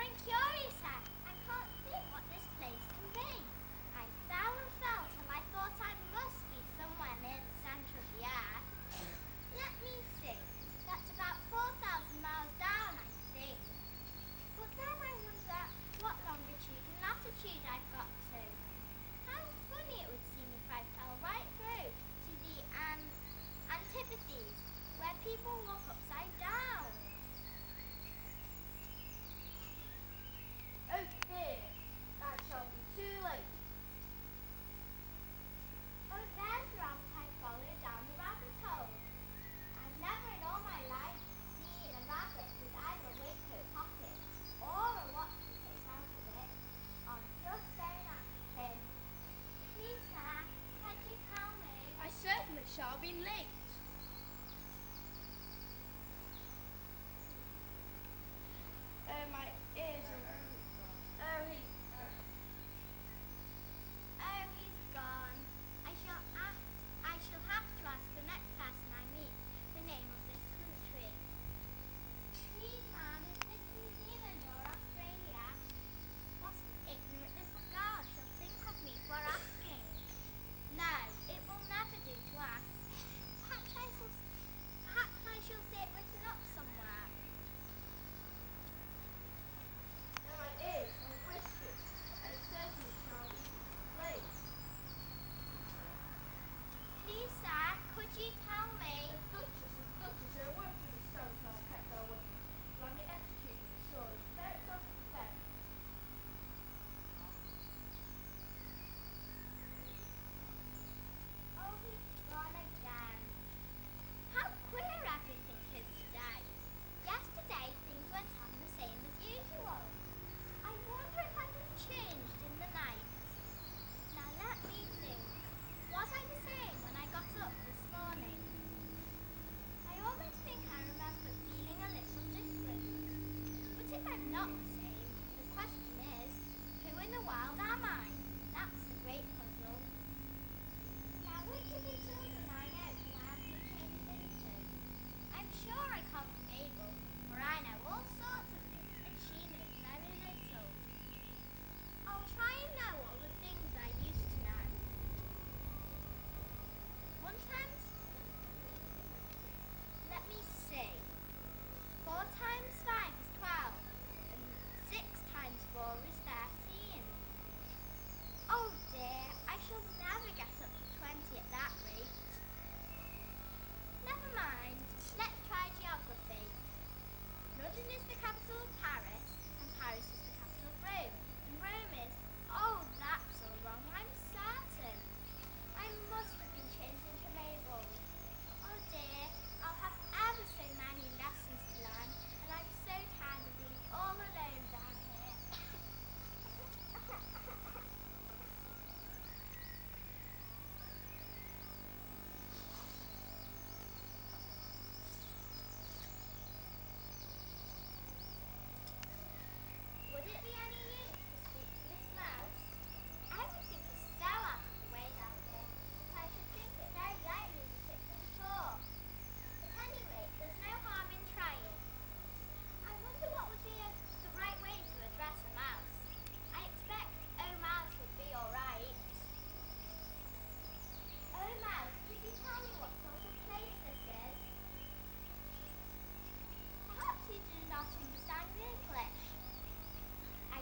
I'm curious, Anne. I can't think what this place can be. I fell and fell till I thought I must be somewhere near the centre of the earth. Let me see. That's about 4,000 miles down, I think. But then I wonder what longitude and latitude I've got to. How funny it would seem if I fell right through to the antipodes, where people walk upside down. Oh dear, I shall be too late. Oh, there's the rabbit I followed down the rabbit hole. I've never in all my life seen a rabbit with either a waistcoat pocket or a watch to take out of it. I'll just go and ask him. Please, sir, can you tell me? I certainly shall be late. Oh, my ears are... Oh, Oh, he's gone. I shall have to ask the next person I meet the name of this country. Please, ma'am, is this New Zealand or Australia? What an ignorant little girl shall think of me for asking. No, it will never do to ask. Perhaps I shall see it written up somewhere. and my ears are twisted. I certainly shall be late. Please, sir, could you tell me? Duchess, her working is so far kept her waiting. Let me execute you, surely. Very self-defense. Oh, he's gone again. How queer everything is today. Yesterday things went on the same as usual. I wonder if I've been changed in the night. Now let me think. Was I the same when I got up this morning? I almost think I remember feeling a little different. But if I'm not the same, the question is, who in the world am I? That's the great puzzle. Now which of the children I know can I have been changed into? I'm sure I can't be Mabel, for I know all sorts of things and she knows very little. I'll try and know all the things I used to know. 1 times, let me see. 4 times 5 is 12, and 6 times 4 is 13. Oh dear, I shall never get up to 20 at that rate. Never mind, let's try geography. London is the capital of Paris, and Paris is the capital of Rome, and Rome is... Oh, that's all wrong, I'm certain. I must have been changed into Mabel. Oh dear, I'll have ever so many lessons to learn, and I'm so tired of being all alone down here. Would it be any use to speak to Miss Mouse? Everything is so out of the way down here that I should think it very likely to sit and talk. At any rate, there's no harm in trying. I wonder what would be the right way to address a mouse. I expect "Oh Mouse" would be alright. Oh Mouse, could you tell me what sort of place this is? Perhaps you do not understand English. I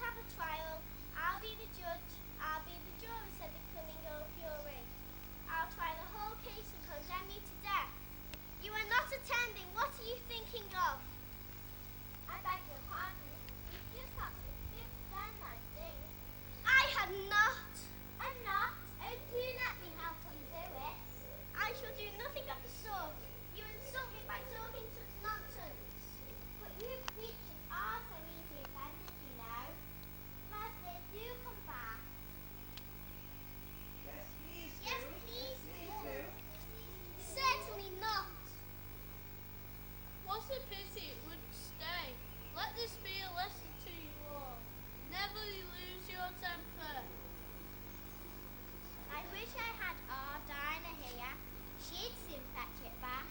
have a trial. I'll be the judge. I'll be the jury, said the cunning old Fury. I'll try the whole case and condemn you to death. You are not attending. What are you thinking of? I beg your pardon. You just have to sit down, I think. I had not. I'm not. Oh, do let me help undo it. I shall do nothing of the sort. You insult me by talking such nonsense. But you creatures are so easily offended, you know. Master, do come back. Yes, please do. Yes, please Please do. do. Certainly not. What a pity it wouldn't stay. Let this be a lesson to you all. Never lose your temper. I wish I had our Dinah here. She'd soon fetch it back.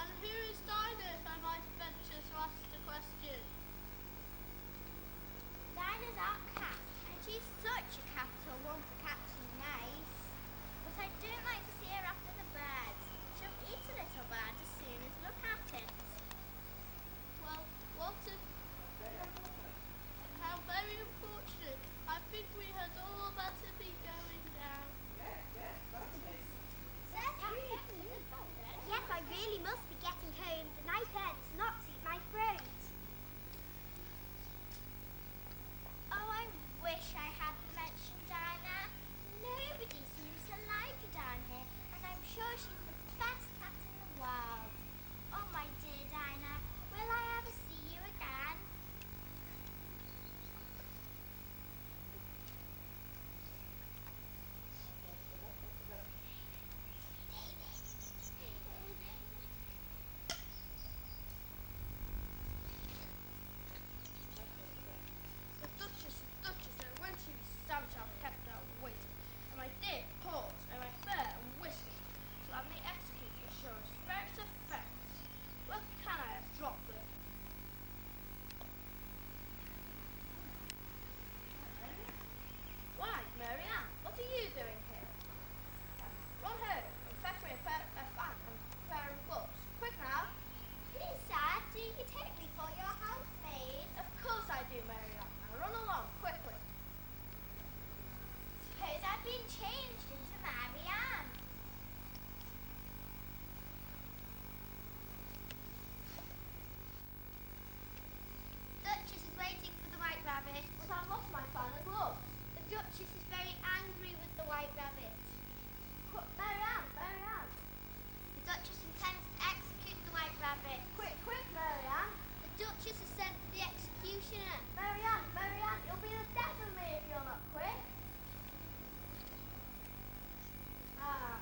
And who is Dinah, if I might venture to ask the question? Dinah's our cat, and she's such a capital one for catching mice. But I don't like to see her after the birds. She'll eat a little bird as soon as look at it. Well, what a... How very unfortunate. I think we had all better be going now. Yes, certainly. Yes, I really must be getting home. The night air does not suit my throat. Oh, I wish I hadn't mentioned Dinah. Nobody seems to like her down here, and I'm sure she's the best cat in the world. Oh, my dear Dinah, will I ever see you again? The Duchess, when she was savage, I've kept her waiting. And my dear paws, and my fur and whiskers, shall have me executed for sure as first offence. Where can I have dropped them? Why, Mary Ann, what are you doing here? Run home and fetch me a fan and a pair of gloves. Quick now. Please, sir, do you take me for your housemaid? Of course I do, Mary Ann. Now run along, quickly. Suppose I've been changed into Mary Ann. Duchess is waiting for the White Rabbit. But I've lost my fan and gloves. The Duchess is very angry with the White Rabbit. Quick, Mary Ann, Mary Ann. The Duchess intends to execute the White Rabbit. Quick, quick, Mary Ann. The Duchess has sent for the executioner. Mary Ann, you'll be the death of me if you're not quick. Ah,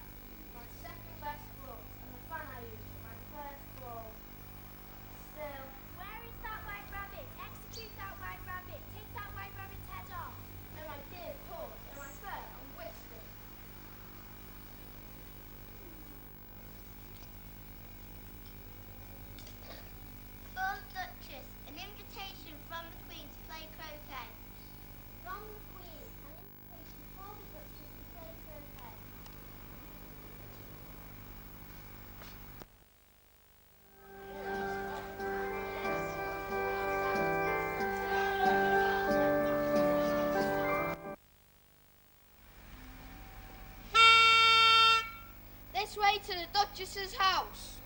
my second best glove, and the fan I used for my first blow. Still, Where is that White Rabbit? Execute that White Rabbit. Take that White Rabbit's head off. and my dear paws, and my fur and whiskers. For the Duchess, an invitation from the Queen to play croquet. From the Queen, an invitation for the Duchess to play croquet. This way to the Duchess's house.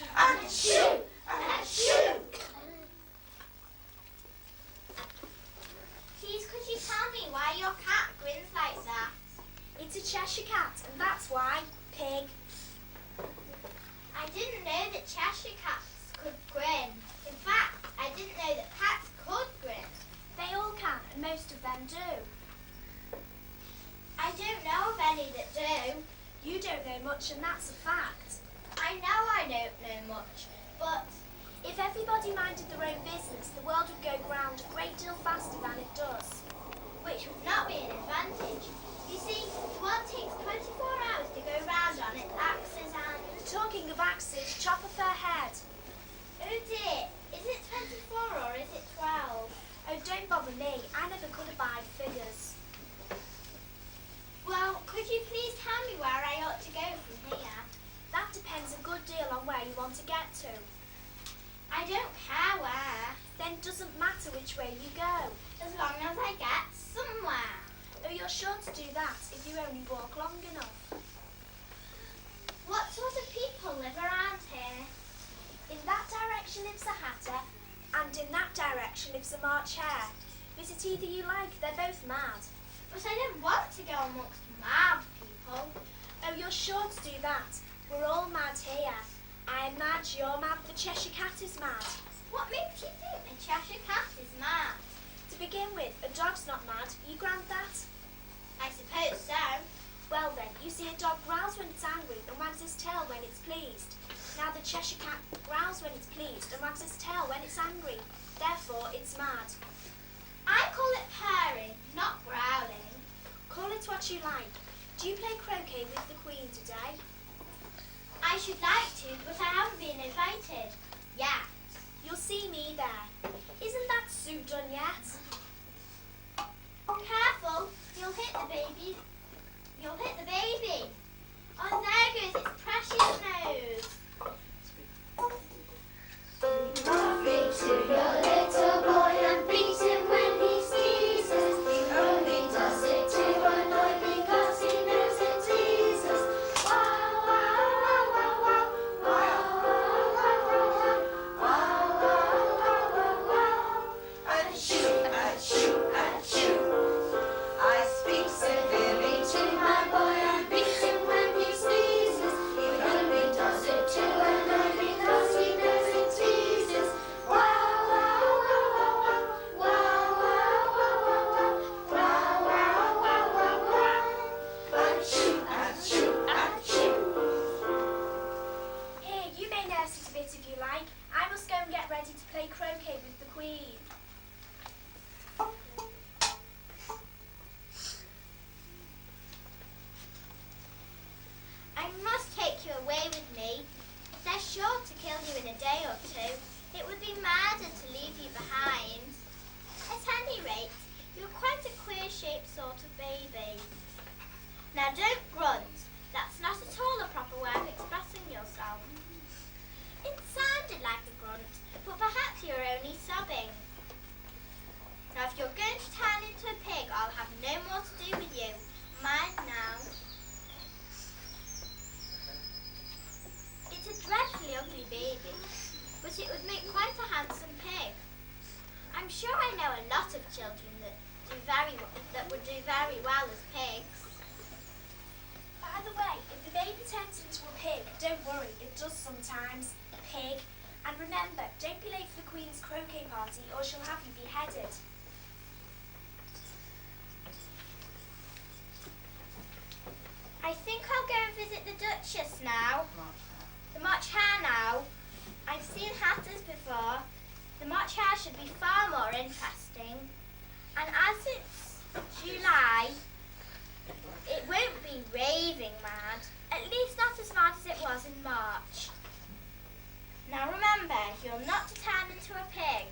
Achoo! Achoo! Please, could you tell me why your cat grins like that? It's a Cheshire cat, and that's why. Pig. I didn't know that Cheshire cats could grin. In fact, I didn't know that cats could grin. They all can, and most of them do. I don't know of any that do. You don't know much, and that's a fact. I know I don't know much, but If everybody minded their own business, the world would go round a great deal faster than it does. which would not be an advantage. You see, the world takes 24 hours to go round on its axis and... Talking of axes, chop off her head. Oh dear, is it 24 or is it 12? Oh, don't bother me. I never could abide figures. Well, could you please tell me where I ought to go from here? That depends a good deal on where you want to get to. I don't care where, Then it doesn't matter which way you go. as long as I get somewhere. Oh, you're sure to do that if you only walk long enough. What sort of people live around here? In that direction lives a hatter, and in that direction lives a March hare. Is it either you like? They're both mad. But I don't want to go amongst mad people. Oh, you're sure to do that. We're all mad here. I'm mad, you're mad, the Cheshire cat is mad. What makes you think a Cheshire cat is mad? To begin with, a dog's not mad. You grant that? I suppose so. Well then, you see a dog growls when it's angry and wags his tail when it's pleased. Now the Cheshire cat growls when it's pleased and wags his tail when it's angry. Therefore, it's mad. I call it purring, not growling. Call it what you like. Do you play croquet with the Queen today? I should like to, but I haven't been invited. Yet. You'll see me there. Isn't that soup done yet? Careful, you'll hit the baby. You'll hit the baby. Oh, there goes its precious nose. Reach to your little boy and beat him when he sneezes. He only does it to annoy because he knows it teases. Wow, wow, wow, wow, wow, wow, wow, wow, wow, wow, wow, wow, wow. Achoo, achoo, achoo. I speak severely to my boy and beat him when he sneezes. He only does it to annoy because he knows it teases. Wow, wow, wow, wow, wow, wow, wow, wow, wow, wow, wow, wow, wow. Achoo, achoo, achoo. Here, you may nurse it a bit if you like. I must go and get ready to play croquet with the Queen. I must take you away with me. They're sure to kill you in a day or two. It would be madder to leave you behind. At any rate, you're quite a queer-shaped sort of baby. Now don't grunt. That's not at all a proper way of expressing yourself. It sounded like a grunt, but perhaps you're only sobbing. Now if you're going to turn into a pig, I'll have no more to do with you. Mind now. It's a dreadfully ugly baby, but it would make quite a handsome pig. I'm sure I know a lot of children that would do very well as pigs. By the way, if the baby turns into a pig, don't worry, it does sometimes. Pig. And remember, don't be late for the Queen's croquet party or she'll have you beheaded. I think I'll go and visit the Duchess now. The March Hare now. I've seen hatters before. The March Hare should be far more interesting. And as it's July, it won't be raving mad. At least not as mad as it was in March. Now remember, you're not to turn into a pig.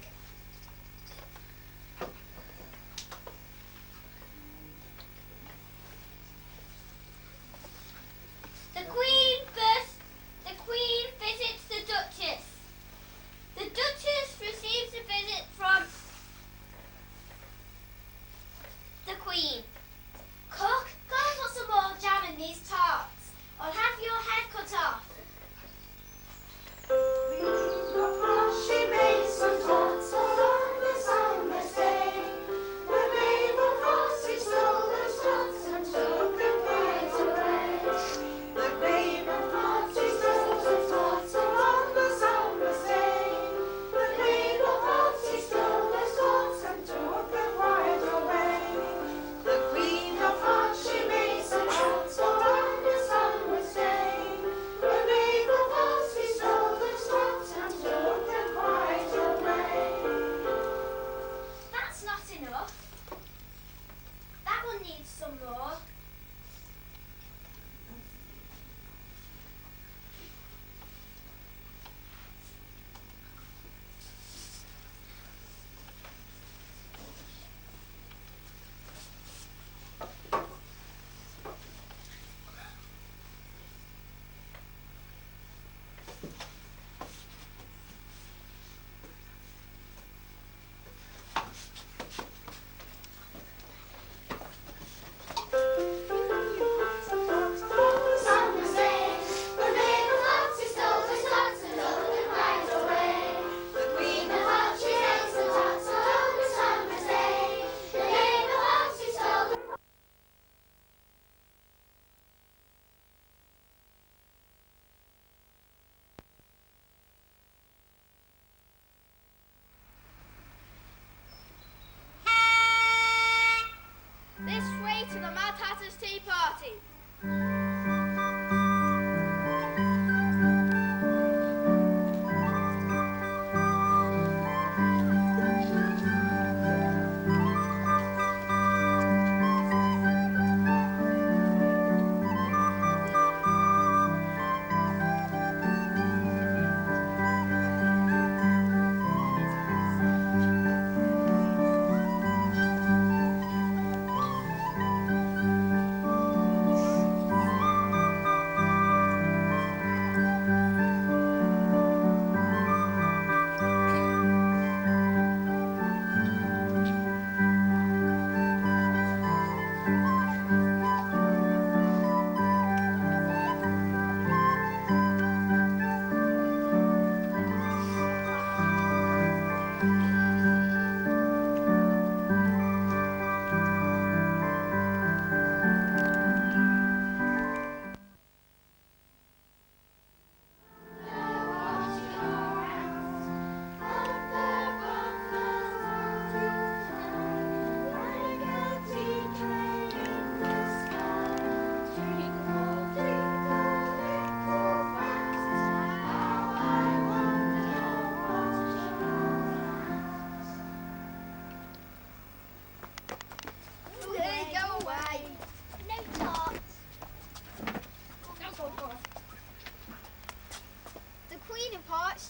The Queen visits the Duchess. The Duchess receives a visit from the Queen. Cook, go and put some more jam in these tarts. I'll have your head cut off. tea party.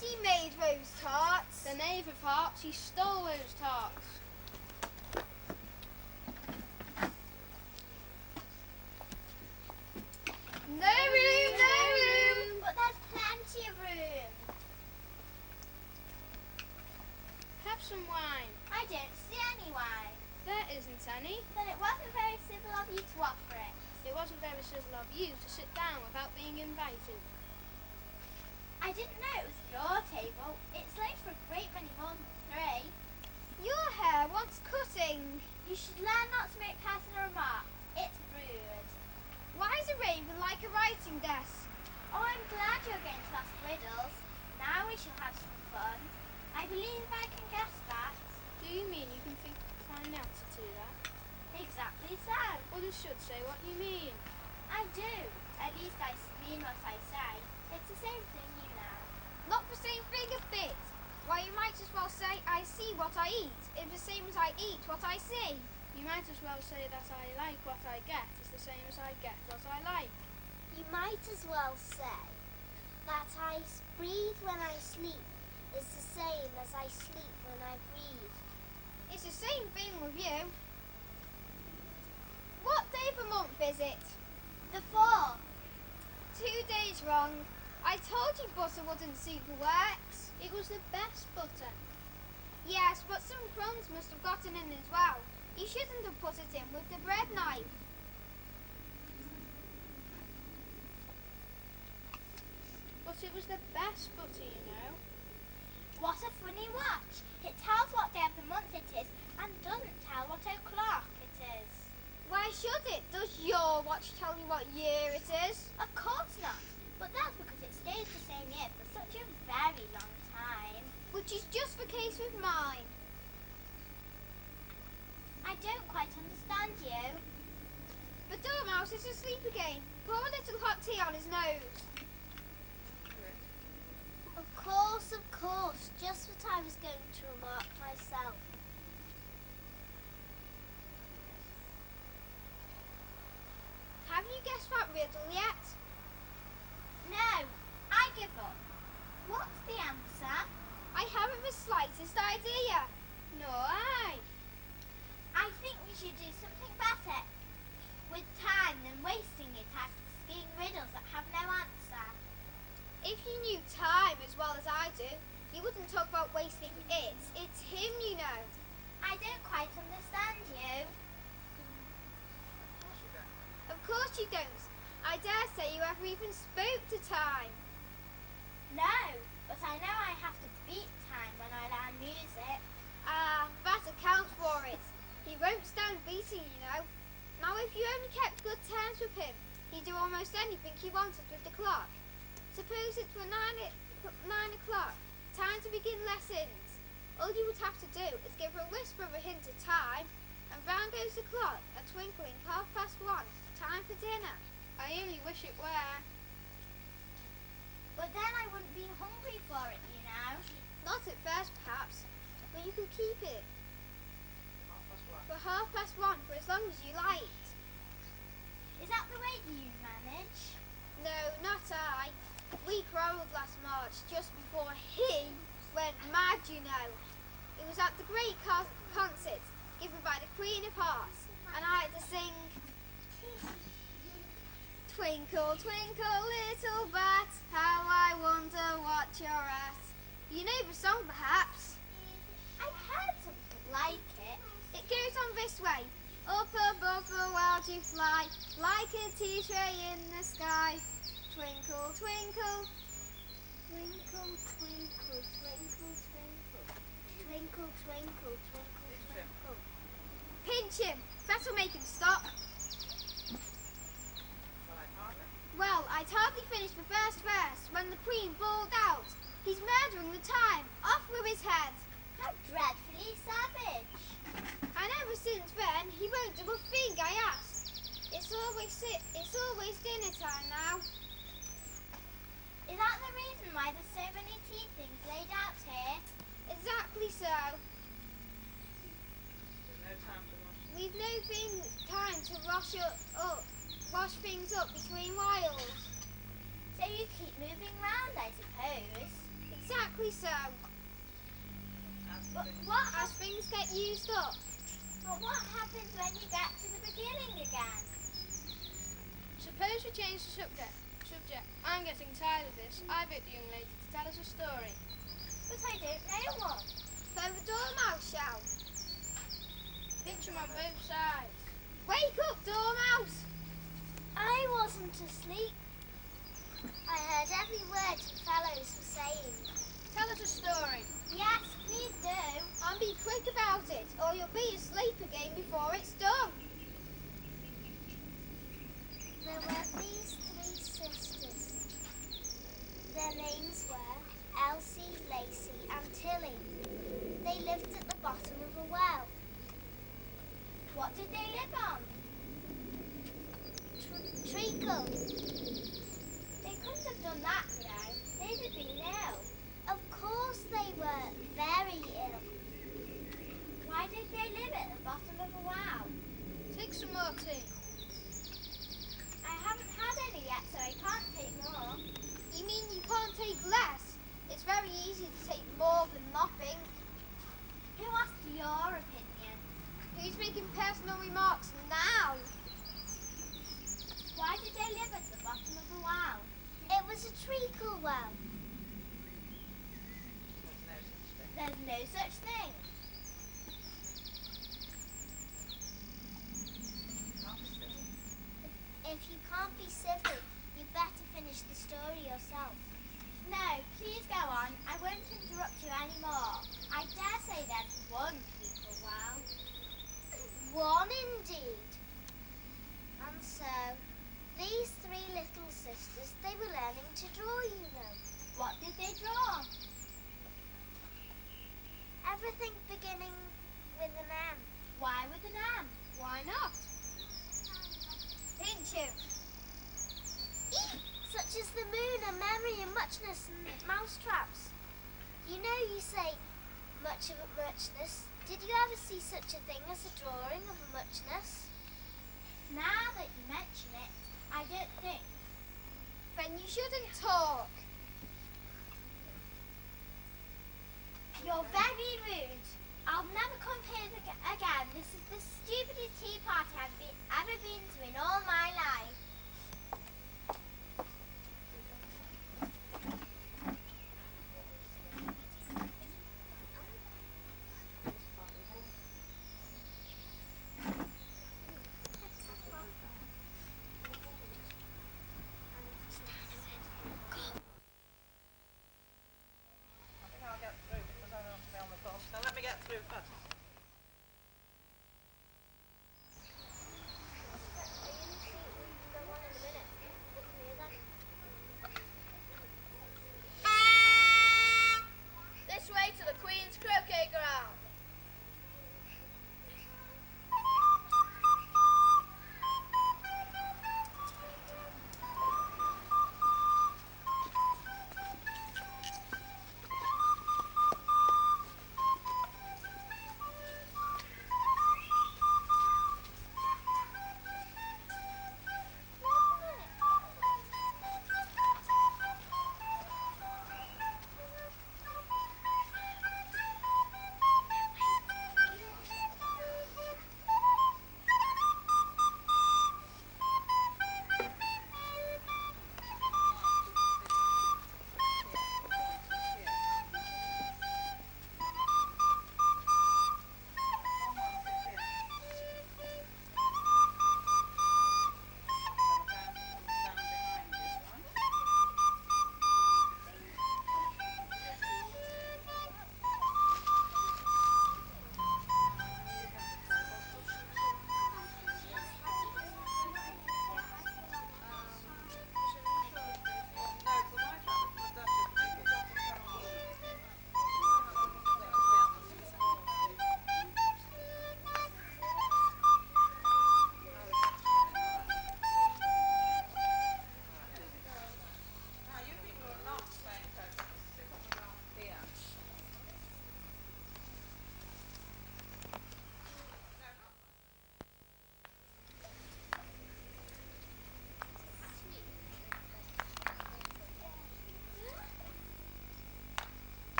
She made rose tarts. The knave of hearts, he stole those tarts. No room, no room. But there's plenty of room. Have some wine. I don't see any wine. There isn't any. Then it wasn't very civil of you to offer it. It wasn't very civil of you to sit down without being invited. I didn't know it was your table. It's late for a great many more than 3. Your hair wants cutting. You should learn not to make personal remarks. It's rude. Why is a raven like a writing desk? Oh, I'm glad you're going to ask riddles. Now we shall have some fun. I believe I can guess that. Do you mean you can find the answer to that? Exactly so. Others should say what you mean. I do. At least I mean what I say. It's the same thing, you know. Not the same thing a bit. Why, you might as well say I see what I eat. It's the same as I eat what I see. You might as well say that I like what I get. It's the same as I get what I like. You might as well say that I breathe when I sleep is the same as I sleep when I breathe. It's the same thing with you. What day of the month is it? The 4th. 2 days wrong. I told you butter wouldn't suit the works. It was the best butter. Yes, but some crumbs must have gotten in as well. You shouldn't have put it in with the bread knife. But it was the best butter, you know. What a funny watch. It tells what day of the month it is and doesn't tell what o'clock it is. Why should it? Does your watch tell you what year it is? Of course not. But that's because it stays the same year for such a very long time. Which is just the case with mine. I don't quite understand you. The dormouse is asleep again. Pour a little hot tea on his nose. Of course, just what I was going to remark myself. Have you guessed that riddle yet? No, I give up. What's the answer? I haven't the slightest idea. Nor I. I think we should do something better with time than wasting it asking riddles that have no answer. If you knew time as well as I do, you wouldn't talk about wasting it. It's him, you know. I don't quite understand you. Of course you don't. I dare say you ever even spoke to time. No, but I know I have to beat time when I learn music. Ah, that accounts for it. He won't stand beating, you know. Now, if you only kept good terms with him, he'd do almost anything he wanted with the clock. Suppose it were 9 o'clock, time to begin lessons. All you would have to do is give a whisper of a hint of time, and round goes the clock, a twinkling 1:30. time for dinner. I only wish it were. But then I wouldn't be hungry for it, you know. Not at first, perhaps, but you could keep it for 1:30 for as long as you liked. Is that the way you manage? No, not I. We quarrelled last March just before he went mad, you know. It was at the great concert given by the Queen of Hearts, and I had to sing Twinkle, twinkle, little bat, how I wonder what you're at. You know the song, perhaps? I've heard something like it. It goes on this way. Up above the world you fly, like a tea tray in the sky. Twinkle, twinkle, Twinkle, twinkle, twinkle, twinkle. Twinkle, twinkle, twinkle, twinkle. pinch him. That'll make him stop. Well, I'd hardly finished the first verse when the Queen bawled out, "He's murdering the time. Off with his head." How dreadfully savage. And ever since then, he won't do a thing I asked. It's always dinner time now. Is that the reason why there's so many tea things laid out here? Exactly so. There's no time to wash. We've no time to wash things up between whiles. So you keep moving round, I suppose. Exactly so. As things get used up. But what happens when you get to the beginning again? Suppose we change the subject. I'm getting tired of this. I bet the young lady to tell us a story. But I don't know one. So the Dormouse shall. Pinch him on both sides. Wake up, Dormouse! I wasn't asleep. I heard every word you fellows were saying. Tell us a story. Yes, please do. And be quick about it, or you'll be asleep again before it's done. There were these 3 sisters. Their names were Elsie, Lacey and Tilly. They lived at the bottom of a well. What did they live on? Treacle. They couldn't have done that, you know. They'd have been ill. Of course they were very ill. Why did they live at the bottom of a well? Take some more tea. I haven't had any yet, so I can't take more. You mean you can't take less? It's very easy to take more than nothing. Who asked your opinion? Who's making personal remarks now? Why did they live at the bottom of a well? It was a treacle well. There's no such thing. If you can't be civil, you better finish the story yourself. No, please go on. I won't interrupt you anymore. I dare say there's one treacle well. One indeed. And so, these 3 little sisters, they were learning to draw, you know. What did they draw? Everything beginning with an M. Why with an M? Why not? Pinch him. Such as the moon and memory and muchness and mousetraps. You know you say much of a muchness. Did you ever see such a thing as a drawing of a muchness? Now that you mention it, I don't think. Then you shouldn't talk. You're very rude. I'll never come here again. This is the stupidest tea party I've ever been to in all my life. I think I'll get through because I don't want to be on the phone. So let me get through first.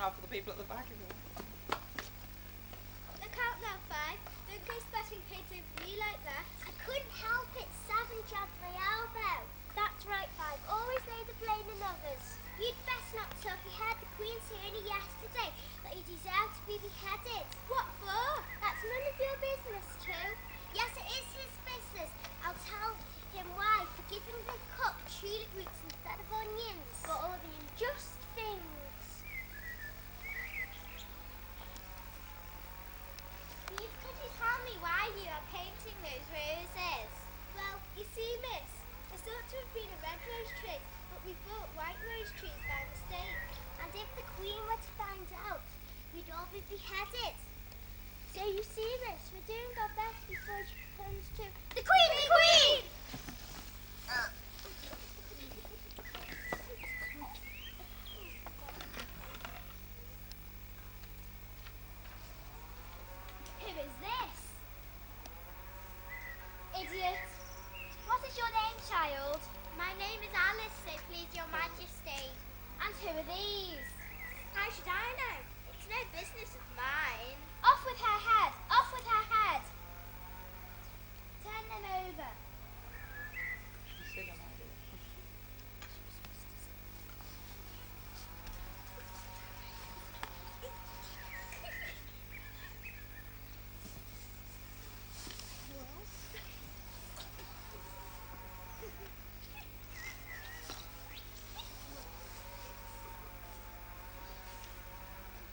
now for the people at the back if you want. Look out now, Fi. Don't go spatting paint over me like that. I couldn't help it. Savin jabbed my elbow. That's right, Five. Always lay the blame on others. You'd best not talk. We heard the Queen say only yesterday that he deserved to be beheaded. What for? That's none of your business, too. Yes, it is his business. I'll tell him why for giving the cook tulip roots instead of onions. For all the unjust things. Please, could you tell me why you are painting those roses? Well, you see, miss, it's thought to have been a red rose tree, but we bought white rose trees by mistake. And if the Queen were to find out, we'd all be beheaded. So you see this, we're doing our best before she comes to... The Queen! The Queen! Who is this? Idiot. What is your name, child? My name is Alice, so please your majesty. And who are these? How should I know? It's no business of mine. Off with her head! Off with her head! Turn them over. You see them, I do.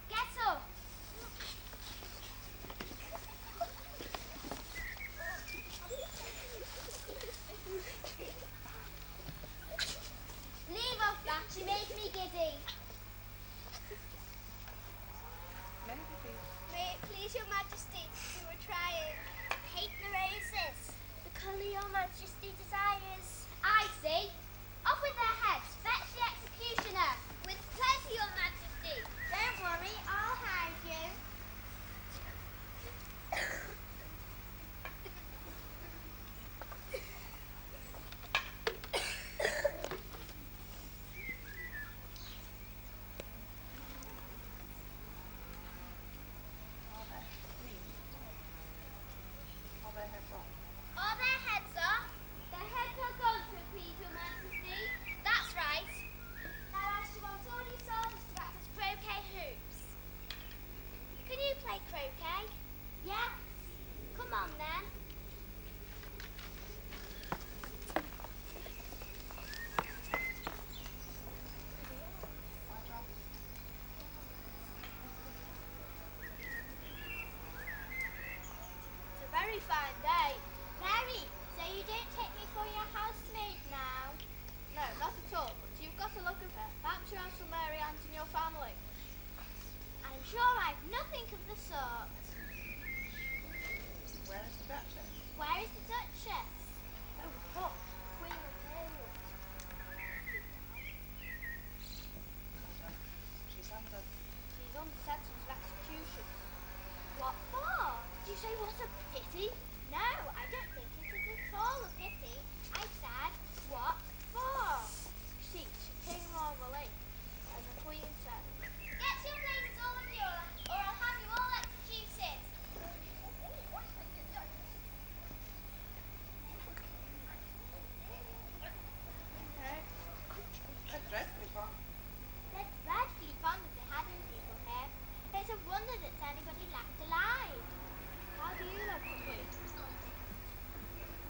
Get up! Leave off that, you make me giddy. Maybe these. May it please your majesty, we were trying. Paint the roses. The colour your majesty desires. I see. Off with their heads. Fetch the executioner. With pleasure, your majesty. Don't worry, I'll hide you. Are they green? Are they heads on? Are their heads off? Their heads are gone, so please, your majesty. That's right. Now, as you want all these soldiers to practice croquet hoops. Can you play croquet? Yes. Come on, then. It's a very fine day. Very. So you don't take me for your housemaid now? No, not at all. But you've got a look of her. Perhaps you have some Mary Anns in your family. I'm sure I've nothing of the sort. Where is the Duchess? Where is the Duchess? Oh, look, Queen of Wales. She's under. She's under sentence of execution. What for? Do you say what a pity? No, I don't think it is at all a pity. I said, what for? She came along the lake, as the Queen said. Get your blazes, all of you, or I'll have you all executed. They're dreadfully fun. They're dreadfully fond of beheading people here. It's a wonder that anybody left alive. How do you like the Queen?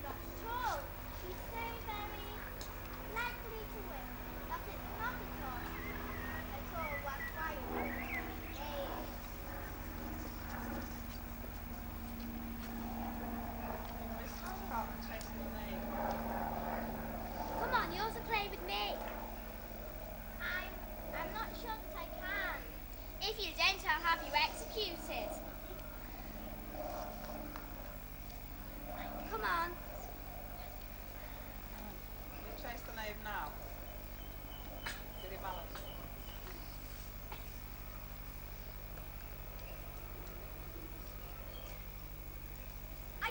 Not at all. She's so very likely to win. That it's not at all. At all worthwhile. Mrs. Carter takes the name. Come on, you also play with me. I'm not sure that I can. If you don't, I'll have you executed. Come on. You chase the knave now. Did he balance? I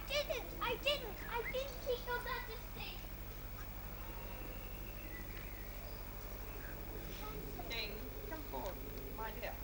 didn't keep your majesty. King, come forward, my dear.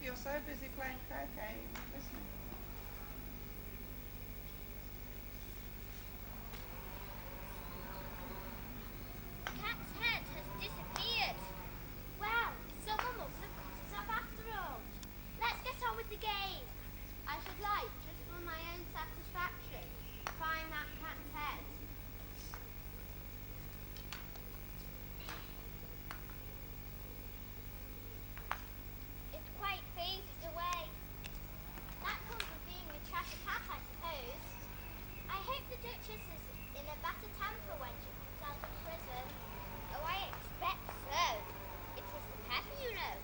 you're so busy playing croquet, you're not listening. Cat's head has disappeared. Well, someone must have cut it off after all. Let's get on with the game. I should like, just for my own satisfaction, to find that cat's head. It's quite faded away. That comes with being a chatty cat, I suppose. I hope the Duchess is in a better temper when she comes out of prison. Oh, I expect so. It was the pepper, you know.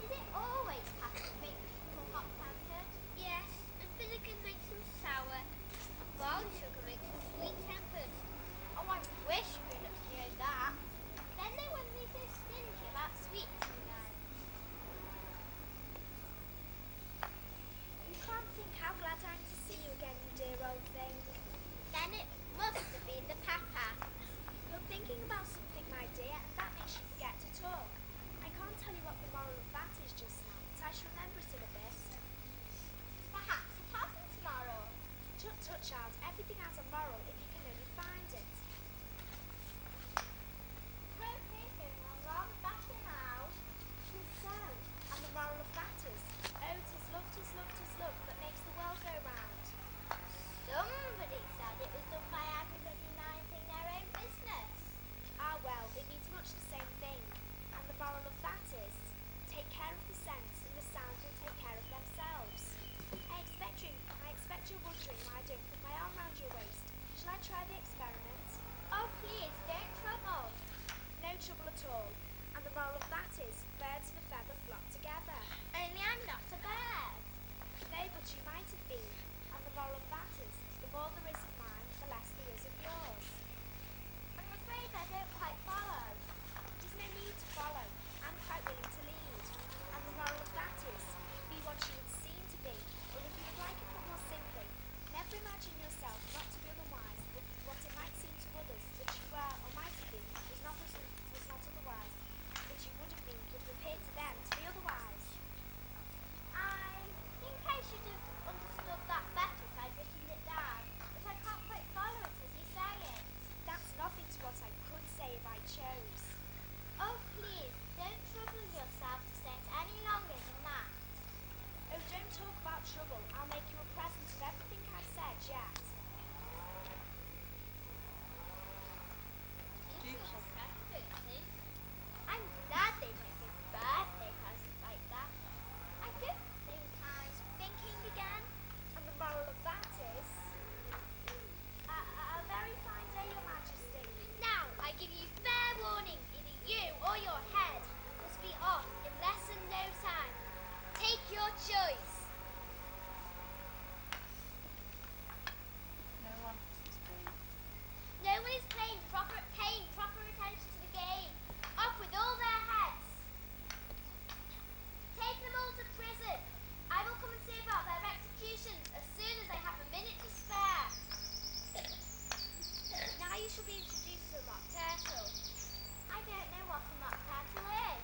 Is it always pepper that makes people hot-tempered? Yes, and vinegar makes them sour. Barley sugar makes them sweet-tempered. Oh, I wish grown-ups knew that. Then they wouldn't be so stingy about sweets, you know. You can't think how glad I am to see you again, you dear old thing. Then it must have been the pepper. You're thinking about something, my dear, and that makes you forget to talk. I can't tell you what the moral of that is just now, but I shall remember it in a bit. Perhaps it hasn't tomorrow. Tut tut, child, everything has a moral if you can only find it. Croquet's going on rather better now. Tis so, and the moral of that is, oh, tis love that makes the world go round. Somebody said it was done by everybody minding their own business. Ah, well, it means much the same thing. And the moral of that is, take care of the sense and the sounds will take care of themselves. I expect you're wondering why I don't put my arm round your waist. Shall I try the experiment? Oh, please, don't trouble. No trouble at all. And the moral of that is, birds of a feather flock together. Only I'm not a bird. No, but you might have been. And the moral of that is, the more there is of mine, the less there is of yours. I'm afraid I don't quite follow. There's no need to follow. I'm quite willing to lead. And the moral of that is, be what you would seem to be. Or if you would like it put more simply, never imagine yourself not to be otherwise, but what it might seem to others that you were or might have been was not otherwise, that you would have been would appear to them to be otherwise. I think I should have understood that better if I'd written it down, but I can't quite follow it as you say it. That's nothing to what I could say if I chose. Oh, please, don't trouble yourself to say it any longer than that. Oh, don't talk about trouble. I'll make you a present of everything I've said yet. Usual present, don't you think? I'm glad they make a birthday present like that. I don't think I'm thinking again. And the moral of that is, a very fine day, Your Majesty. Now, I give you fair warning, either you or your head must be off in less than no time. Take your choice. No one is playing. No one is paying proper attention to the game. Off with all their heads. Take them all to prison. I will come and see about their executions as soon as I have a minute to spare. Now you shall be introduced to a mock turtle. I don't know what a mock turtle is.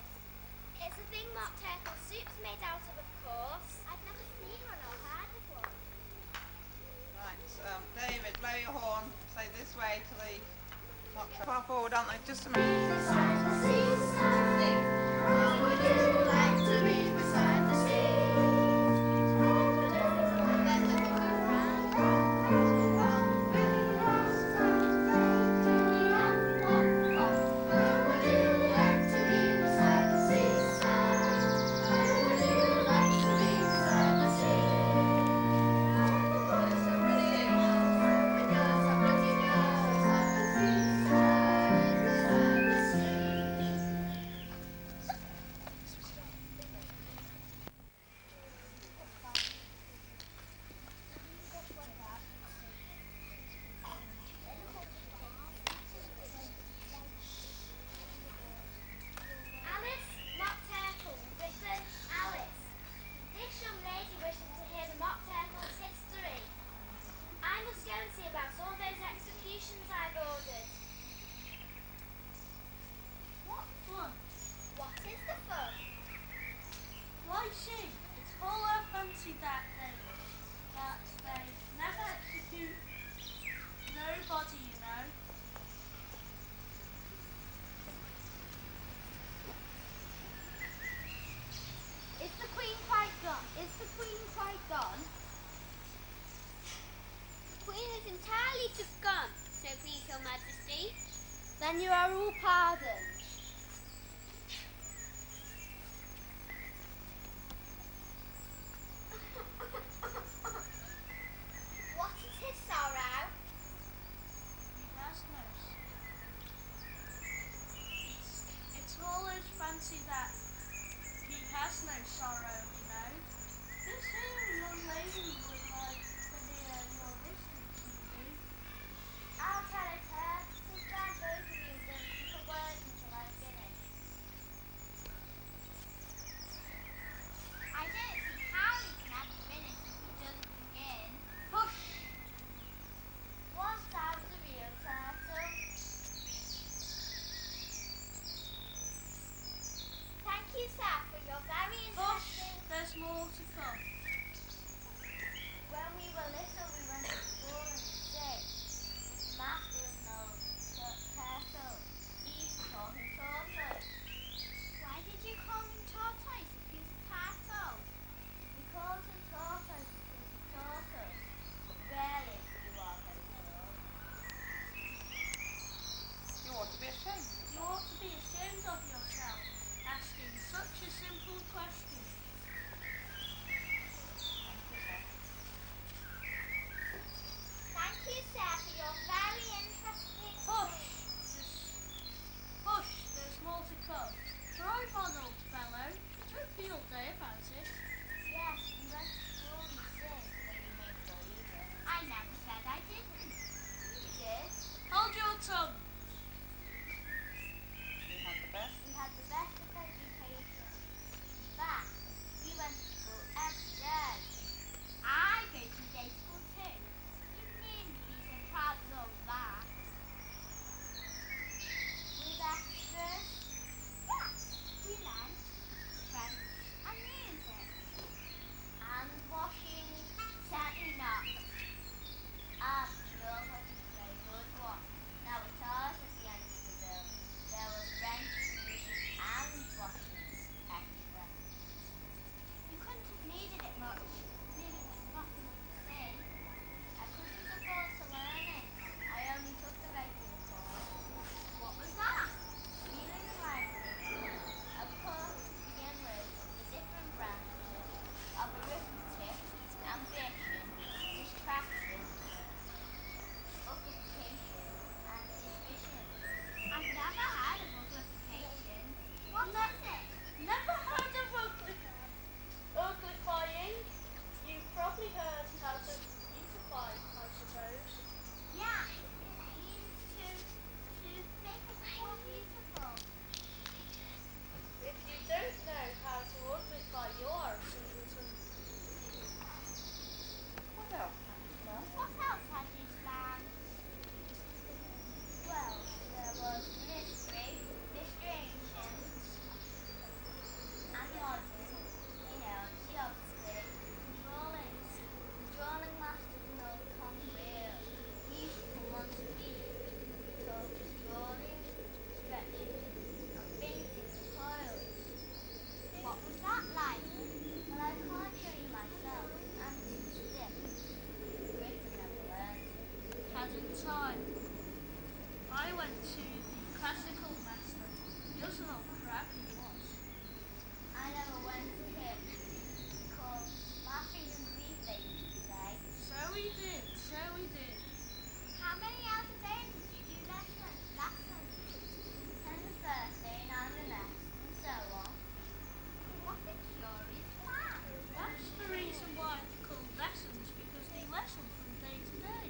It's a thing mock turtle soup's made out of course. I've never seen one or heard of one. Right, David, blow your horn. Say this way to the mock turtle. Far forward, aren't they? Just a minute. Beside the seaside, how would you like to be beside the sea? Alice, mock turtle, written Alice. This young lady wishes to hear the mock turtle's history. I must go and see about all those executions I've ordered. What fun! What is the fun? Why, she, the fancy that they never execute nobody, you know. Is the Queen quite gone? Is the Queen quite gone? The Queen is entirely just gone, so please your Majesty. Then you are all pardoned. What is his sorrow? He has no. It's always fancy that he has no sorrow, you know. This here young lady would like to hear your history, Phoebe. I'll tell it her. Sit down, both of you, don't keep a word until I've finished. I don't see how he can have finished if he doesn't begin. Hush! Was Sal the real turtle? Thank you, sir, for your very interesting... There's more to come. When we were little, we went to school in the sea. Master was no turtle. We used to call him Tortoise. Why did you call him Tortoise if he was a turtle? We called him Tortoise because he taught us. Really, you are very good. You ought to be ashamed. You ought to be ashamed of yourself, asking such a simple question. Thank you, sir, for your very interesting... Hush, there's more to come. Drive on, old fellow. Don't be all day about it. Yes, we went to school in the sea, though you may believe it. I never said I didn't. You did. Hold your tongue. You had the best. We had the best of education. In fact, we went to school every day. I go to day school too. You needn't be so proud of all that. We left first. Yes, we learned French and music. And washing, certainly not. After all, wasn't a very good one. Now we taught us at the end of the bill. There was French, music and washing extra. You couldn't have needed it much. Needed was nothing of the sea. I couldn't afford to learn it. I only took the regular course. What was that? Reading and writing. Of course, to begin with, the different branches of arithmetic, ambition, distraction, multiplication, and division. I've never heard of multiplication. What is it? Never heard of uglifying? You've probably heard how to beautify, I suppose. Yeah, it means to make it more beautiful. If you don't know how to uglify, you're a simpleton. What else can you learn? What else had you planned? Well, there was mystery, ancient, and logic, geography, and drawing. The drawing master can only come real. He used to come once a week. He taught us drawing, stretching, and painting the coils. What was that like? Well, I can't show you myself. I'm too stiff. Griffin never learned. Hadn't time. I went to the classical master. He was an old crab, he was. I never went to him. Because laughing and weeping, you say. So he did. How many hours a day did you do lessons? 10 the first day, 9 the next, and so on. What a curious plan. That's the reason why they're called lessons, because they lesson from day to day.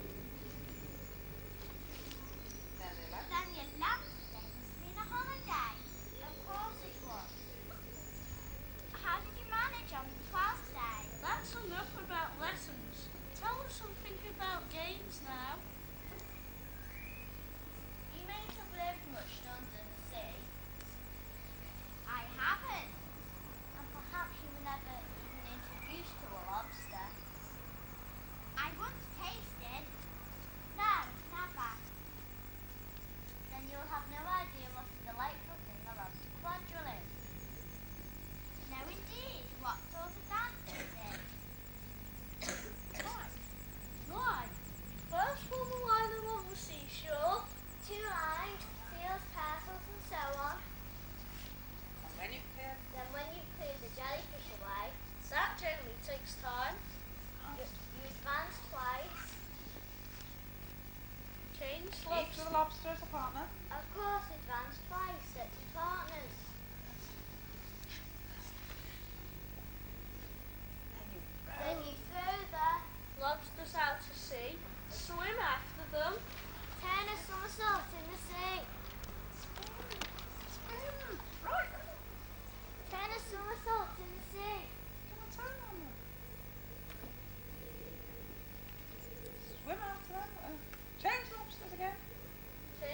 Then they left. Then your 11th day must have been a holiday. Of course it was. How did you manage on the 12th day? That's enough about lessons. Tell us something about games now. You may have lived much under the sea. I haven't. And perhaps you were never even introduced to a lot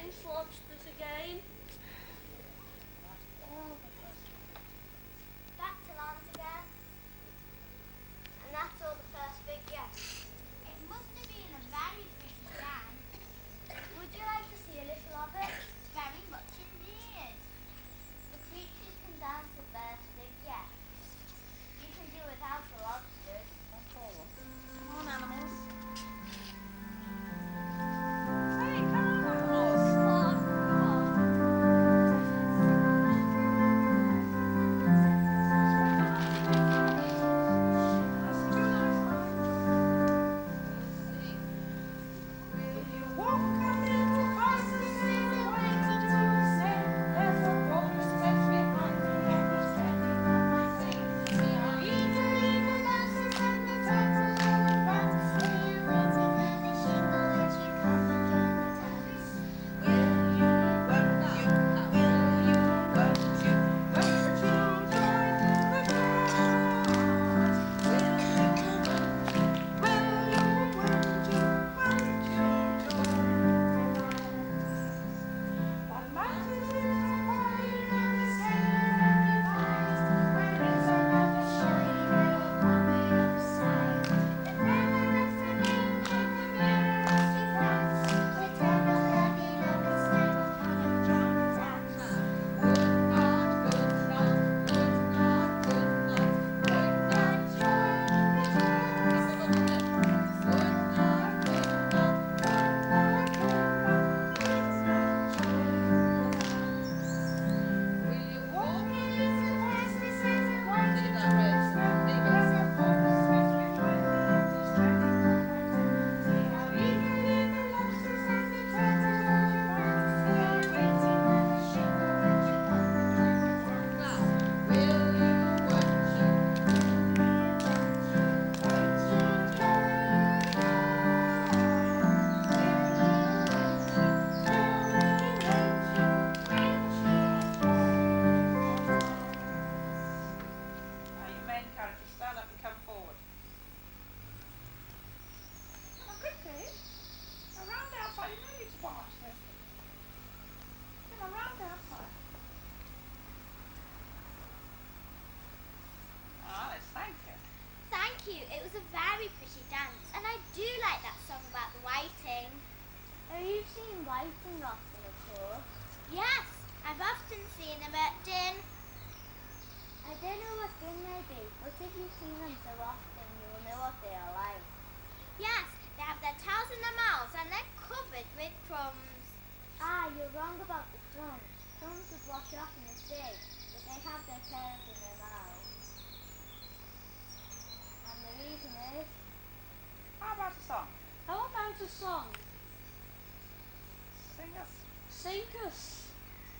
wedding's lobsters again? Back to land again. And that's all the first big guess. It must have been a very pretty dance. Would you like to see a little of it? Very much indeed. The creatures can dance the first big guess. You can do without the lobsters. Come on, animals. Hey, come on, animals. It was a very pretty dance, and I do like that song about the whiting. Have you seen whiting often at all? Yes, I've often seen them at din. I don't know what din they be, but if you've seen them so often, you will know what they are like. Yes, they have their tails in their mouths and they're covered with crumbs. Ah, you're wrong about the crumbs. Crumbs would wash off in the sea, but they have their tails in their mouths. And the reason is... How about a song? How about a song? Sing us. Sing us.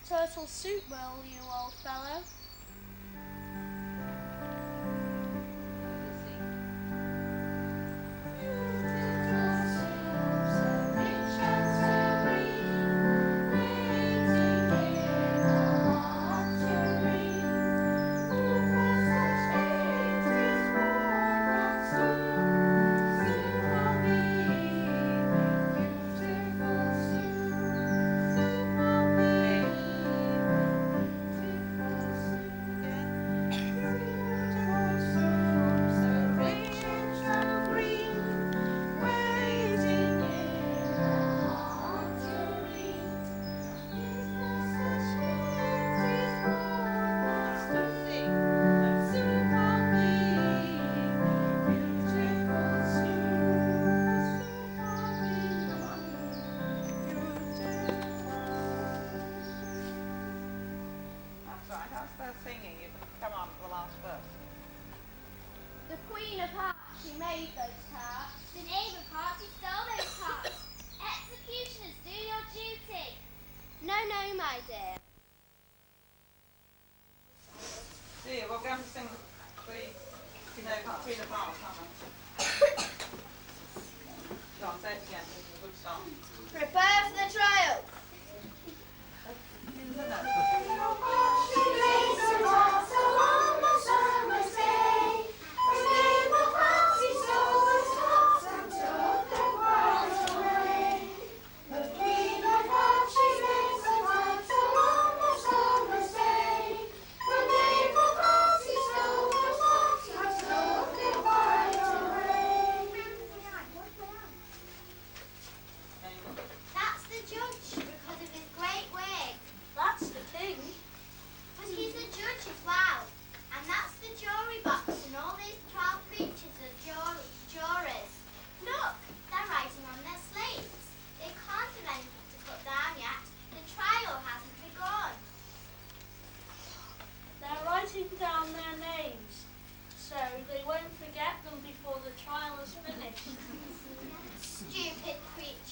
Turtle soup, will you, old fellow? Singing, you can come on for the last verse. The Queen of Hearts, she made those tarts. The knave of hearts, he stole those tarts. Executioners, do your duty. No, my dear. Dear, we're going to sing the Queen of Hearts, aren't we? Go on, say it again. It's a good song. Prepare for the trial. She's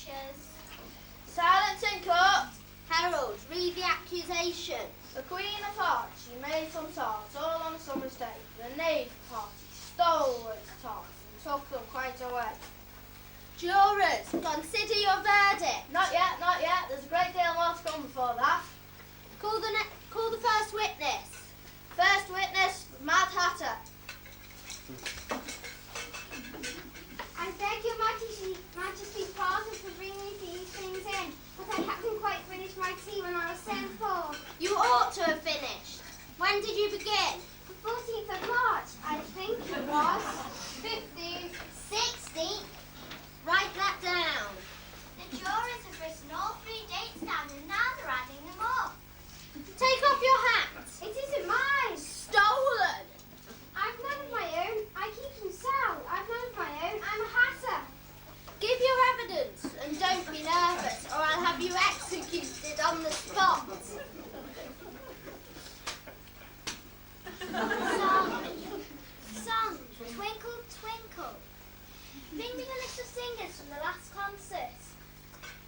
Teachers. Silence in court. Herald, read the accusation. The Queen of Hearts, she made some tarts all on a summer's day. The knave party stole those tarts and took them quite away. Jurors, consider your verdict. Not yet, not yet. There's a great deal more to come before that. Call the first witness. First witness, Mad Hatter. I beg your Majesty's pardon for bringing these things in, but I hadn't quite finished my tea when I was sent for. You ought to have finished. When did you begin? The 14th of March, I think it was. 15th. 16th? Write that down. The jurors have written all 3 dates down and now they're adding them up. Take off your hat. It isn't mine. Stolen. I've none of my own. I keep them sound. I've none of my own. I'm a hatter. Give your evidence and don't be nervous or I'll have you executed on the spot. Song, Twinkle, Twinkle. Bring me the list of singers from the last concert.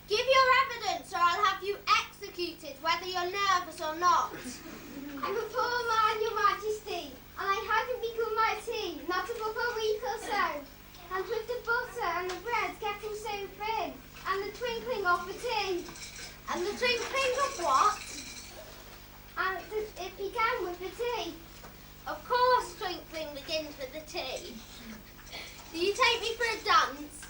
Give your evidence or I'll have you executed whether you're nervous or not. I'm a poor man, your Majesty, and I haven't begun my tea, not above a week or so. And with the butter and the bread getting so thin, and the twinkling of the tea, And the twinkling of what? and it began with the tea. Of course twinkling begins with the tea. Do you take me for a dance?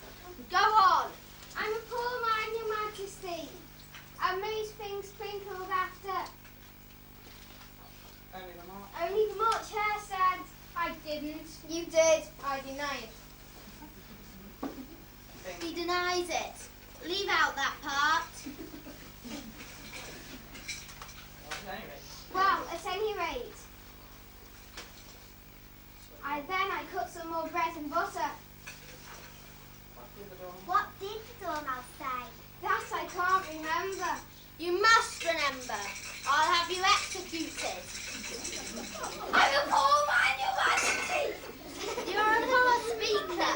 Go on. I'm a poor man, your Majesty, and most things twinkled after. Only the mark. Only the March Hare said, I didn't. you did. I deny it. He denies it. Leave out that part. Well, at any rate, I cut some more bread and butter. What did the dormouse say? That I can't remember. You must remember. I'll have you executed. I'm a poor man, your Majesty. You're a poor speaker.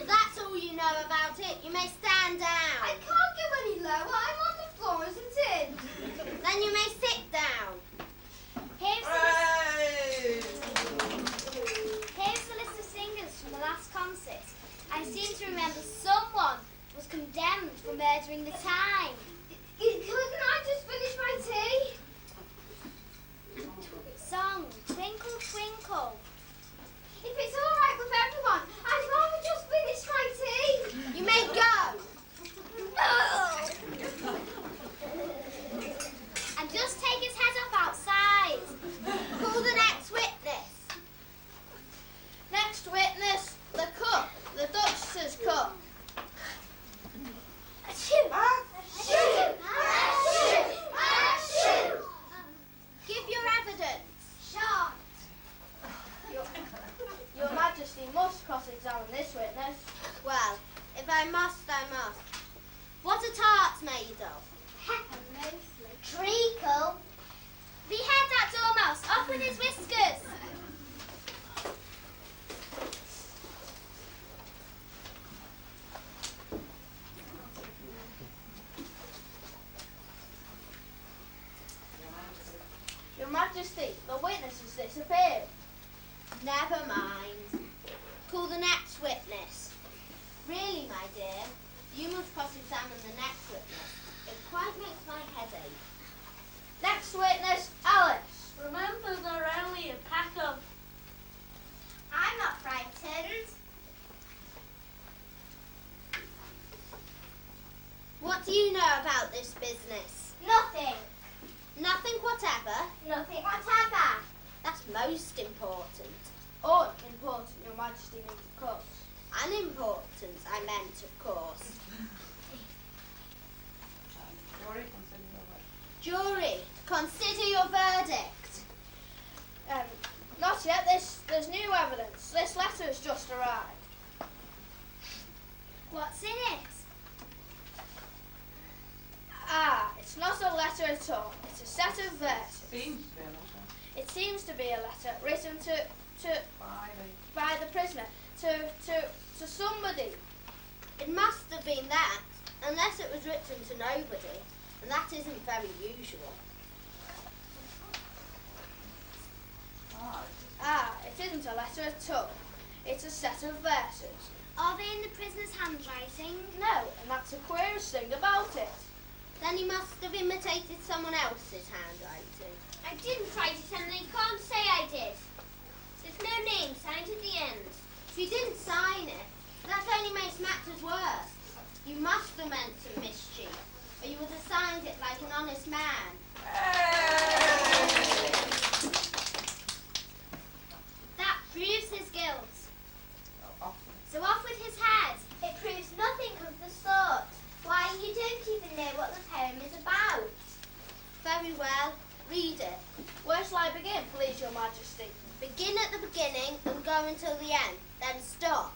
That's all you know about it. You may stand down. I can't go any lower. I'm on the floor, isn't it? Then you may sit down. Here's the list of singers from the last concert. I seem to remember someone was condemned for murdering the time. Couldn't I just finish my tea? Song, Twinkle, Twinkle. If it's all right with everyone, I'd rather just finish my tea. You may go. And just take his head up outside. Call the next witness. Next witness, the cook, the Duchess's cook. Give your evidence. Shot. Your Majesty must cross-examine this witness. Well, if I must, I must. What are tarts made of? Pepper mostly. Treacle. Behead that dormouse. Off with his whiskers. Your Majesty, the witness has disappeared. Never mind. Call the next witness. Really, my dear, you must cross-examine the next witness. It quite makes my head ache. Next witness, Alice. Remember, they're only a pack of... I'm not frightened. What do you know about this business? Nothing. Nothing whatever. Nothing whatever. That's most important. Unimportant, Your Majesty means of course. Unimportant, I meant, of course. Jury, consider your verdict. Not yet. There's new evidence. This letter has just arrived. What's in it? It's not a letter at all. It's a set of verses. Seems to be a letter. It seems to be a letter written to by the prisoner to somebody. It must have been that, unless it was written to nobody, and that isn't very usual. It isn't a letter at all. It's a set of verses. Are they in the prisoner's handwriting? No, and that's the queerest thing about it. Then he must have imitated someone else's handwriting. I didn't write it and they can't say I did. There's no name signed at the end. If you didn't sign it, that only makes matters worse. You must have meant some mischief, or you would have signed it like an honest man. That proves his guilt. So off with his head. It proves nothing of the sort. Why, you don't even know what the poem is about. Very well, read it. Where shall I begin, please, Your Majesty? Begin at the beginning and go until the end, then stop.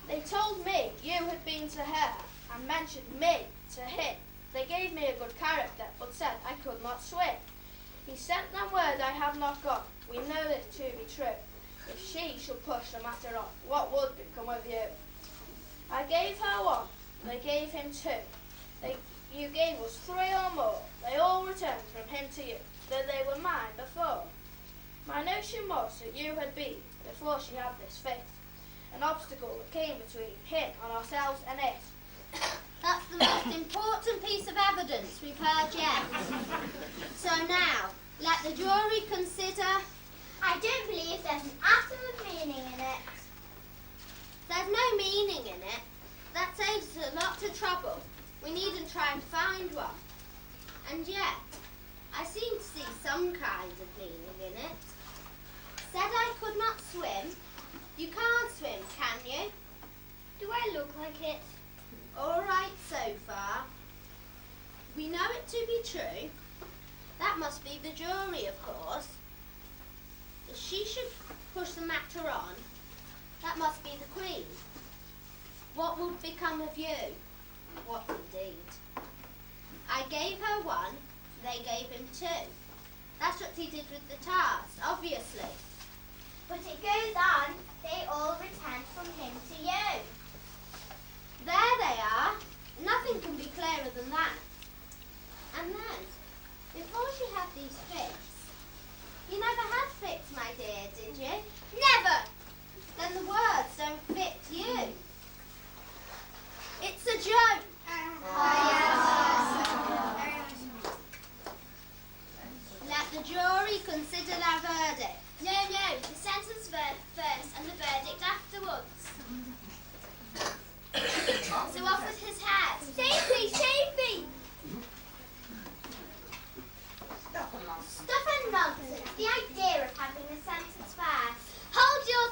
They told me you had been to her and mentioned me to him. They gave me a good character, but said I could not swim. He sent them word I had not gone. We know it to be true. If she should push the matter on, what would become of you? I gave her one, they gave him two. You gave us three or more. They all returned from him to you, though they were mine before. My notion was that you had been, before she had this fit, an obstacle that came between him and ourselves and it. That's the most important piece of evidence we've heard yet. So now, let the jury consider. I don't believe there's an atom of meaning in it. There's no meaning in it. That saves us a lot of trouble. We needn't try and find one. And yet, I seem to see some kind of meaning in it. Said I could not swim. You can't swim, can you? Do I look like it? All right so far. We know it to be true. That must be the jury, of course. If she should push the matter on, that must be the Queen. What would become of you? What indeed? I gave her one, they gave him two. That's what he did with the task, obviously. But it goes on, they all returned from him to you. There they are. Nothing can be clearer than that. And then, before she had these fits, you never had fits, my dear, did you? Never! Then the words don't fit you. It's a joke. Let the jury consider their verdict. No, the sentence first and the verdict afterwards. So off with his head. Save me, save me! Stuff and nonsense. The idea of having a sentence first. Hold your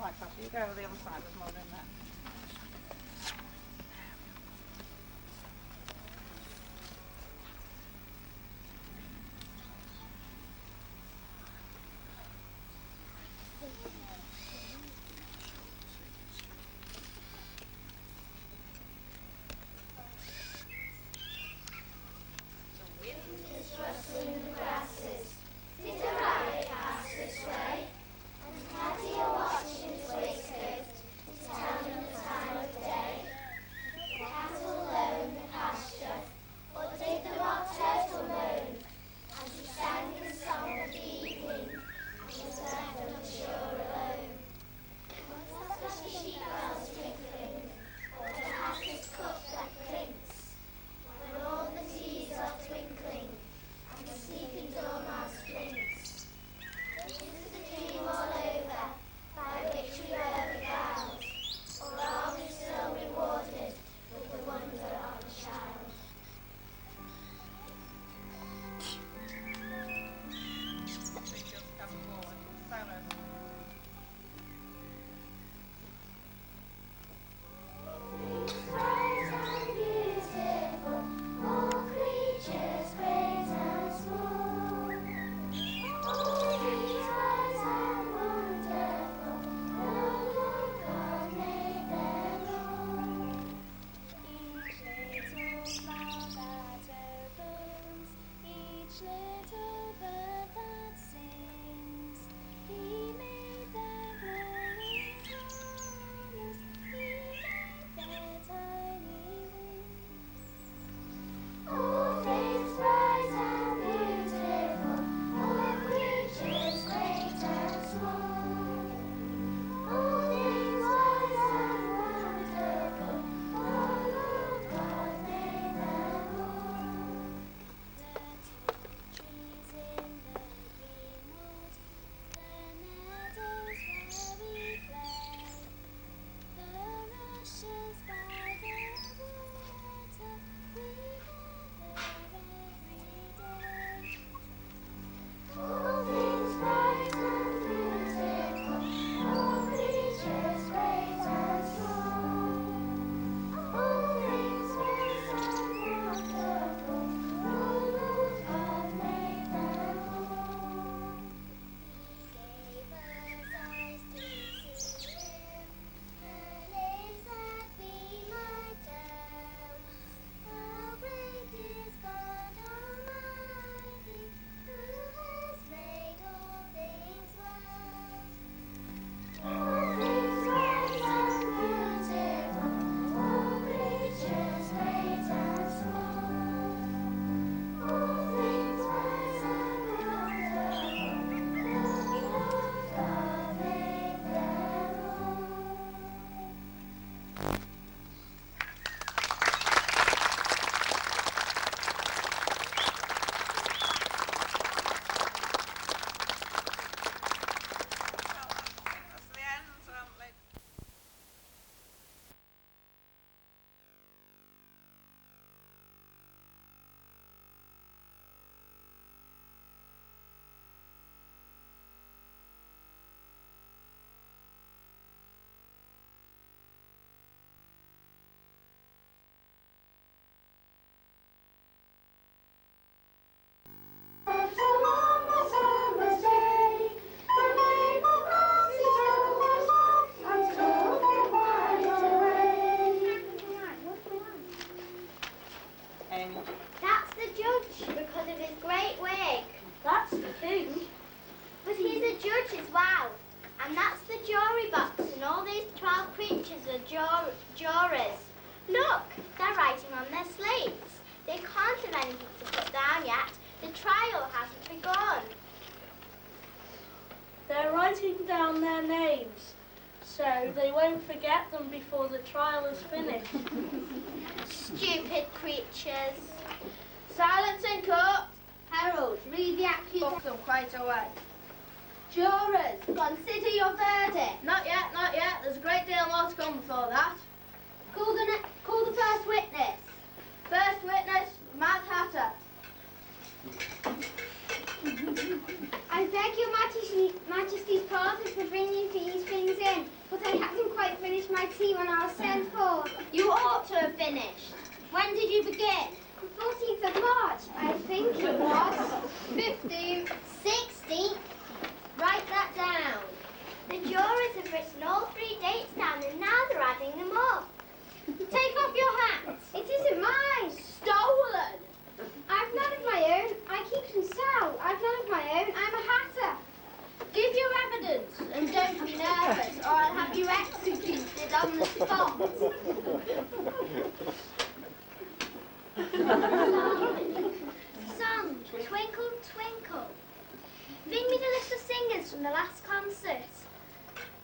All right, Poppy, you go over the other side. There's more in there. Rustling the grasses, did a rabbit pass this way? And had he a watch in his waistcoat to tell him the time of day? The cattle low in the pasture, or did the rock turtle moan? As he sang his song of the evening, and was left on the shore alone. Was the sheep bells twinkling, or the hatter's cup that clinks? When all the teas are twinkling, and the sleeping dormouse blinks. Is the dream all over, by which we were beguiled? Or are we still rewarded with the wonder of a child? Just come forward. Solo. Bright and beautiful, all creatures great and small. All things bright and wonderful, the Lord God made them all. Each little flower that opens, each little bird that sings, He made their glowing colours, He made their tiny wings. All things bright and beautiful, all creatures great and small. All things bright and wonderful, the Lord God made them all. The trees in the greenwood, the meadows where we play, the rushes by the water, we go there every day. All things bright and beautiful, all creatures great and small. All things bright and wonderful, the Lord God made them all. He gave us eyes to see Him, and lips that we might tell how great is God Almighty, who has made all things well. All things bright and beautiful, all creatures great and small. All things bright and wonderful, the Lord God made them all. That's the end. Ladies. On a summer's day, the maple blossoms was off and took it quite away. And That's the judge because of his great wig. That's the king. But he's a judge as well. And that's the jury box, and all these 12 creatures are jurors. Look, they're writing on their slates. They can't have anything to put down yet. The trial hasn't begun. They're writing down their names, so they won't forget them before the trial is finished. Stupid creatures. Silence in court. Herald, read the accusation. Off them quite away. Jurors, consider your verdict. Not yet, not yet. There's a great deal more to come before that. Call the first witness. First witness, Mad Hatter. I beg your Majesty's pardon for bringing these things in. finished? When did you begin? 14th of March, I think it was. 15th. 16th. Write that down. The jurors have written all 3 dates down and now they're adding them up. Take off your hat. It isn't mine. Stolen. I've none of my own. I keep and sell. I've none of my own. I'm a hatter. Give your evidence and don't be nervous or I'll have you executed on the spot. Song, Twinkle Twinkle. Bring me the list of singers from the last concert.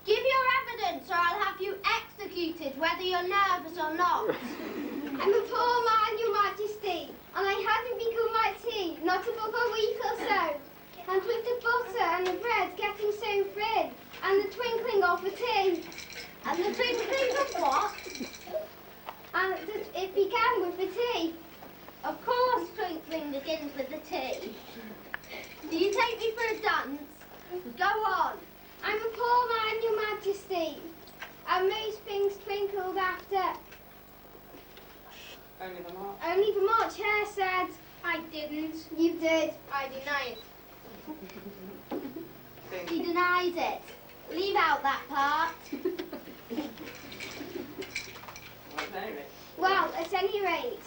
Give your evidence or I'll have you executed whether you're nervous or not. I'm a poor man, Your Majesty, and I hadn't begun my tea, not above a week or so. And with the butter and the bread getting so thin, and the twinkling of the tea, And the twinkling of what? and it began with the tea. Of course twinkling begins with the tea. Do you take me for a dance? Go on. I'm a poor man, Your Majesty, and most things twinkled after. Only the mark. Only the March Hare said, I didn't. you did. I deny it. He denies it. Leave out that part. Well, David. Well, at any rate,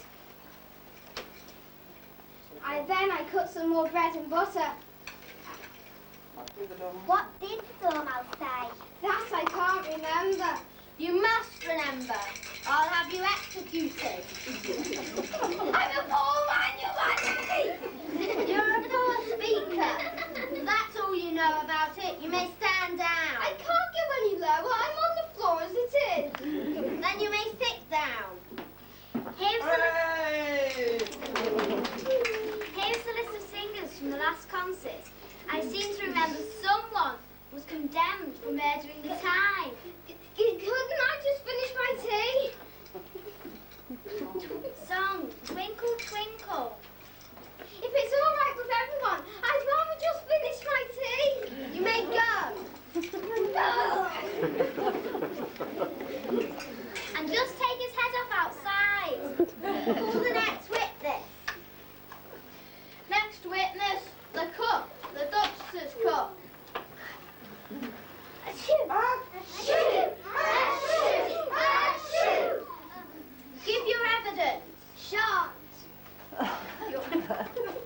I cut some more bread and butter. What did the dormouse? What did the dormouse say? That I can't remember. You must remember. I'll have you executed. I'm a poor man, Your Majesty. You're a poor speaker. That's all you know about it. You may stand down. I can't go any lower. I'm on the floor as it is. Then you may sit down. Here's Hooray! Here's the list of singers from the last concert. I seem to remember someone was condemned for murdering the time. Couldn't I just finish my tea? Song, Twinkle Twinkle. If it's all right with everyone, I'd rather just finish my tea. You may go. And just take his head off outside. Call the next witness. Next witness, the cook, the Duchess's cook. Give your evidence. Shot.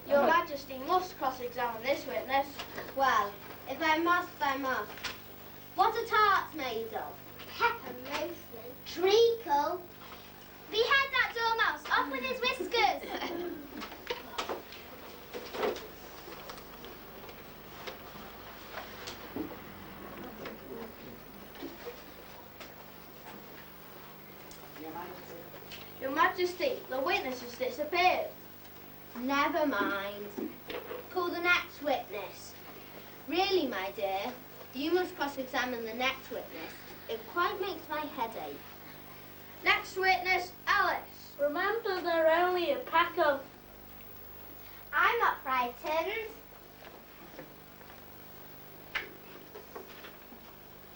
Your Majesty must cross-examine this witness. Well, if I must, I must. What are tarts made of? Pepper mostly. Treacle. Behead that dormouse. Off with his whiskers. Your Majesty, the witness has disappeared. Never mind. Call the next witness. Really, my dear, you must cross-examine the next witness. It quite makes my head ache. Next witness, Alice. Remember, they're only a pack of... I'm not frightened.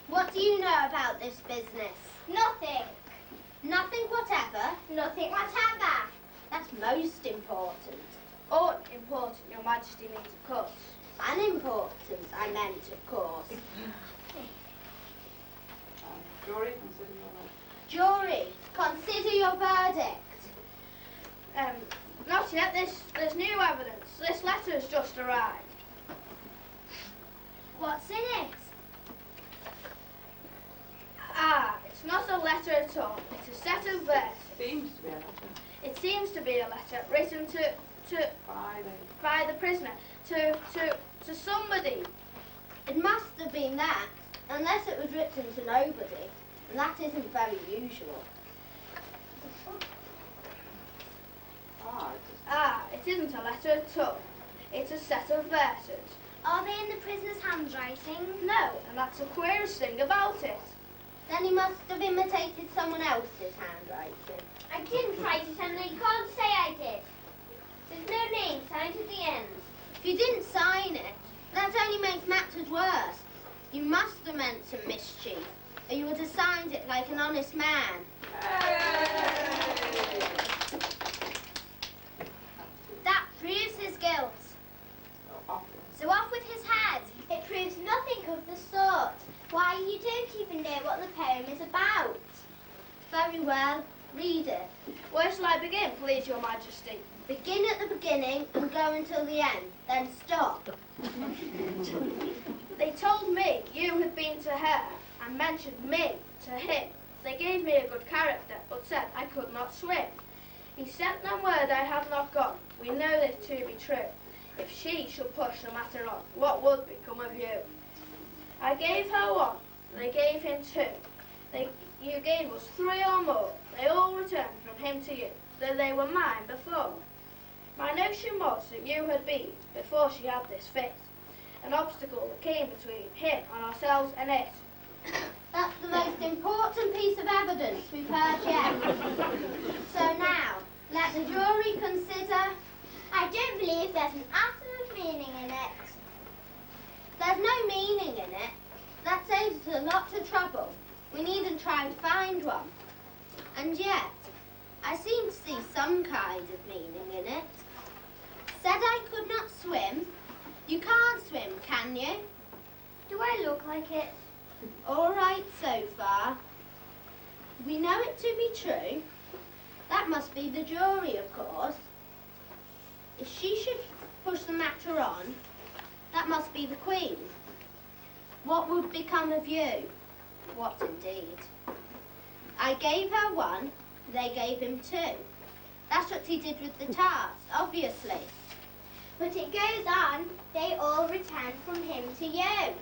What do you know about this business? Nothing. Nothing whatever. Nothing whatever. That's most important. Important, Your Majesty means, of course. Unimportant, I meant, of course. Jury, consider your vote. Jury, consider your verdict. Not yet. There's new evidence. This letter has just arrived. What's in it? It's not a letter at all. It's a set of verses. Seems to be a letter. It seems to be a letter written by the prisoner to somebody. It must have been that, unless it was written to nobody, and that isn't very usual. It isn't a letter at all. It's a set of verses. Are they in the prisoner's handwriting? No, and that's the queerest thing about it. Then he must have imitated someone else's handwriting. I didn't write it and I can't say I did. There's no name signed at the end. If you didn't sign it, that only makes matters worse. You must have meant some mischief, or you would have signed it like an honest man. Hey! proves nothing of the sort. Why, you don't even know what the poem is about. Very well, read it. Where shall I begin, please, your majesty? Begin at the beginning and go until the end, then stop. They told me you had been to her and mentioned me to him. They gave me a good character, but said I could not swim. He sent them word I have not gone. We know this to be true. If she should push the matter on, what would become of you? I gave her one, they gave him two. You gave us three or more. They all returned from him to you, though they were mine before. My notion was that you had been, before she had this fit, an obstacle that came between him and ourselves and it. That's the most important piece of evidence we've heard yet. So now, let the jury consider. I don't believe there's an atom of meaning in it. There's no meaning in it. That saves us a lot of trouble. We needn't try to find one. And yet, I seem to see some kind of meaning in it. Said I could not swim. You can't swim, can you? Do I look like it? All right so far. We know it to be true. That must be the jury, of course. If she should push the matter on, that must be the Queen. What would become of you? What indeed? I gave her one, they gave him two. That's what he did with the tarts, obviously. But it goes on, they all returned from him to you.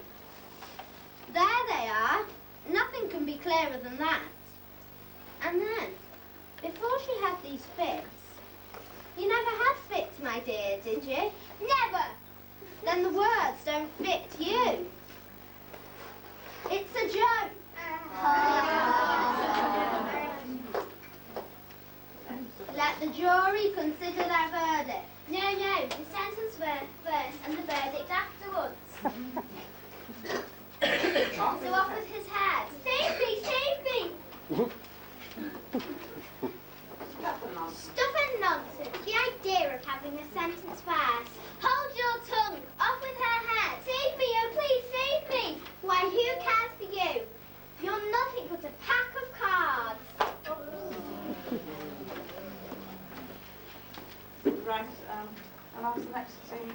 There they are. Nothing can be clearer than that. And then, before she had these fits, you never had fits, my dear, did you? Never! Then the words don't fit you. It's a joke. Let the jury consider their verdict. No, the sentence first and the verdict afterwards. So off with his head. Save me, save me! Stuff and nonsense. The idea of having a sentence first. Hold your tongue. Off with her head. Save me, oh please, save me. Why, who cares for you? You're nothing but a pack of cards. Right, I'll ask the next two